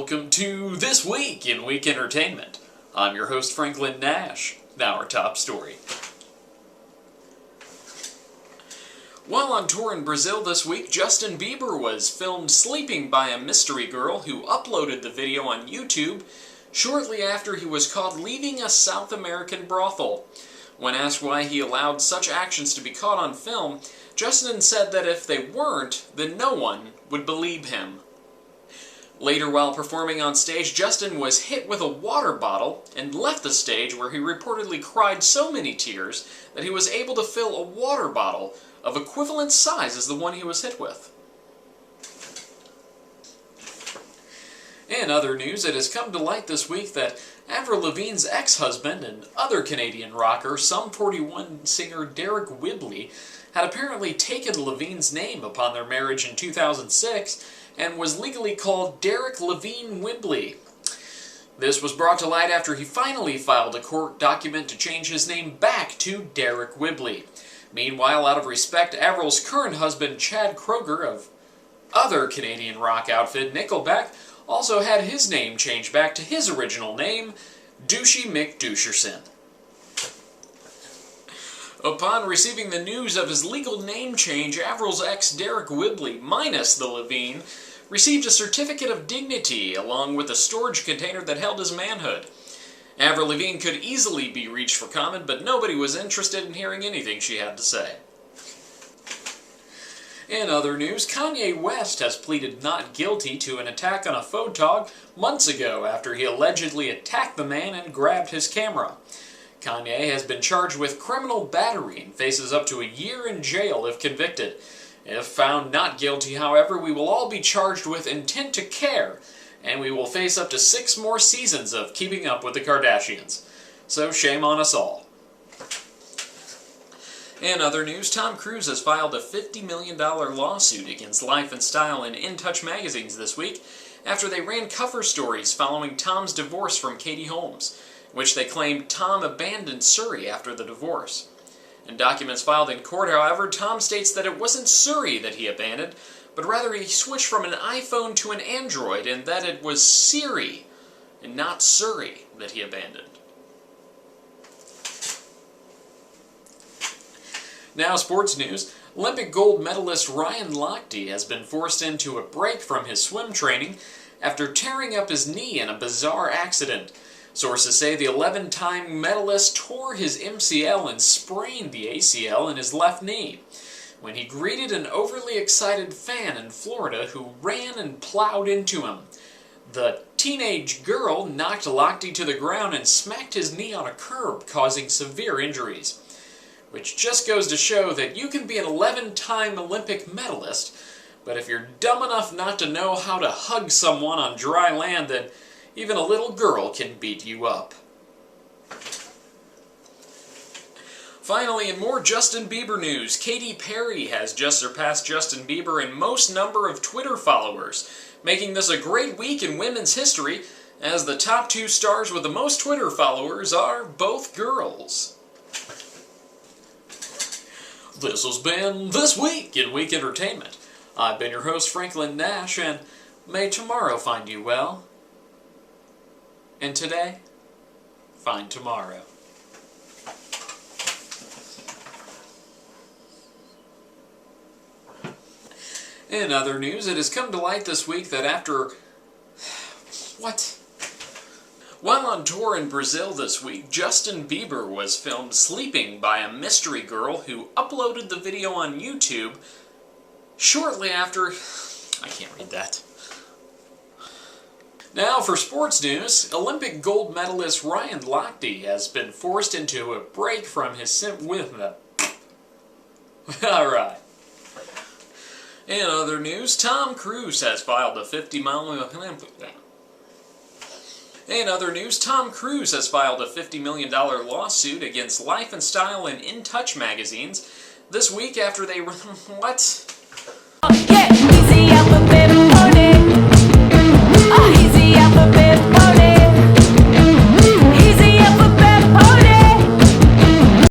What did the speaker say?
Welcome to This Week in Week Entertainment. I'm your host, Franklin Nash. Now our top story. While on tour in Brazil this week, Justin Bieber was filmed sleeping by a mystery girl who uploaded the video on YouTube shortly after he was caught leaving a South American brothel. When asked why he allowed such actions to be caught on film, Justin said that if they weren't, then no one would believe him. Later, while performing on stage, Justin was hit with a water bottle and left the stage, where he reportedly cried so many tears that he was able to fill a water bottle of equivalent size as the one he was hit with. In other news, it has come to light this week that Avril Lavigne's ex-husband and other Canadian rocker, Sum 41 singer Derek Whibley, had apparently taken Lavigne's name upon their marriage in 2006 and was legally called Derek Lavigne Whibley. This was brought to light after he finally filed a court document to change his name back to Derek Whibley. Meanwhile, out of respect, Avril's current husband, Chad Kroeger, of other Canadian rock outfit Nickelback, also had his name changed back to his original name, Douchey McDoucherson. Upon receiving the news of his legal name change, Avril's ex Derek Whibley, minus the Lavigne, received a certificate of dignity along with a storage container that held his manhood. Avril Lavigne could easily be reached for comment, but nobody was interested in hearing anything she had to say. In other news, Kanye West has pleaded not guilty to an attack on a photog months ago after he allegedly attacked the man and grabbed his camera. Kanye has been charged with criminal battery and faces up to a year in jail if convicted. If found not guilty, however, we will all be charged with intent to care, and we will face up to 6 more seasons of Keeping Up with the Kardashians. So shame on us all. In other news, Tom Cruise has filed a $50 million lawsuit against Life and Style and In Touch magazines this week after they ran cover stories following Tom's divorce from Katy Holmes, which they claimed Tom abandoned Surrey after the divorce. In documents filed in court, however, Tom states that it wasn't Surrey that he abandoned, but rather he switched from an iPhone to an Android, and that it was Siri and not Surrey that he abandoned. Now, sports news. Olympic gold medalist Ryan Lochte has been forced into a break from his swim training after tearing up his knee in a bizarre accident. Sources say the 11-time medalist tore his MCL and sprained the ACL in his left knee when he greeted an overly excited fan in Florida who ran and plowed into him. The teenage girl knocked Lochte to the ground and smacked his knee on a curb, causing severe injuries. Which just goes to show that you can be an 11-time Olympic medalist, but if you're dumb enough not to know how to hug someone on dry land, then even a little girl can beat you up. Finally, in more Justin Bieber news, Katy Perry has just surpassed Justin Bieber in most number of Twitter followers, making this a great week in women's history, as the top 2 stars with the most Twitter followers are both girls. This has been This Week in Week Entertainment. I've been your host, Franklin Nash, and may tomorrow find you well. And today, find tomorrow. In other news, it has come to light this week that after... While on tour in Brazil this week, Justin Bieber was filmed sleeping by a mystery girl who uploaded the video on YouTube shortly after... I can't read that. Now for sports news, Olympic gold medalist Ryan Lochte has been forced into a break from his Alright. In other news, Tom Cruise has filed a $50 million lawsuit against Life and Style and In Touch magazines this week after they... What?